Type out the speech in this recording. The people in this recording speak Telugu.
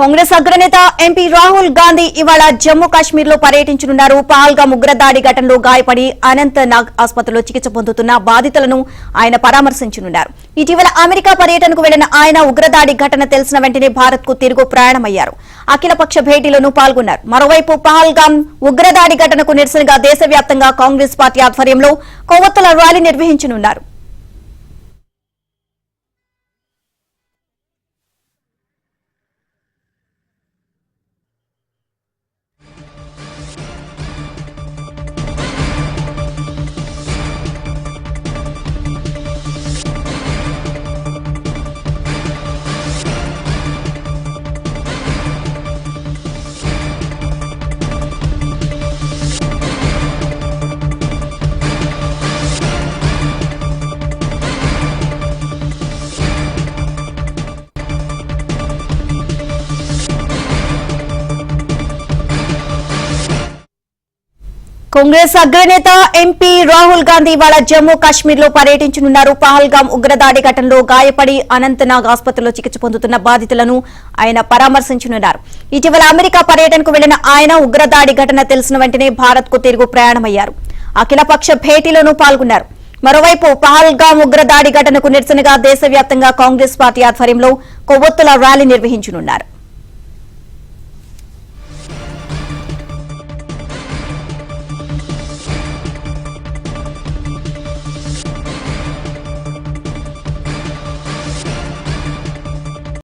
కాంగ్రెస్ అగ్రనేత ఎంపీ రాహుల్ గాంధీ ఇవాళ జమ్మూ కాశ్మీర్ లో పర్యటించనున్నారు. పహల్గామ్ ఉగ్రదాడి ఘటనలో గాయపడి అనంత్ నాగ్ ఆసుపత్రిలో చికిత్స పొందుతున్న బాధితులను ఆయన పరామర్శించనున్నారు. ఇటీవల అమెరికా పర్యటనకు వెళ్లిన ఆయన ఉగ్రదాడి ఘటన తెలిసిన వెంటనే భారత్ కు తిరుగు ప్రయాణమయ్యారు. అఖిలపక్ష భేటీలోనూ పాల్గొన్నారు. మరోవైపు పహల్గామ్ ఉగ్రదాడి ఘటనకు నిరసనగా దేశవ్యాప్తంగా కాంగ్రెస్ పార్టీ ఆధ్వర్యంలో కొవ్వొత్తుల ర్యాలీ నిర్వహించనున్నారు. కాంగ్రెస్ అగ్రనేత ఎంపీ రాహుల్ గాంధీ ఇవాళ జమ్మూ కాశ్మీర్ లో పర్యటించనున్నారు. పహల్గామ్ ఉగ్రదాడి ఘటనలో గాయపడి అనంత్ నాగ్ ఆసుపత్రిలో చికిత్స పొందుతున్న బాధితులను ఆయన పరామర్శించనున్నారు. ఇటీవల అమెరికా పర్యటనకు వెళ్లిన ఆయన ఉగ్రదాడి ఘటన తెలిసిన వెంటనే భారత్ కు తిరుగు ప్రయాణమయ్యారు. అఖిలపక్ష భేటీలోనూ పాల్గొన్నారు. మరోవైపు పహల్గామ్ ఉగ్రదాడి ఘటనకు నిరసనగా దేశవ్యాప్తంగా కాంగ్రెస్ పార్టీ ఆధ్వర్యంలో కొవ్వొత్తుల ర్యాలీ నిర్వహించనున్నారు.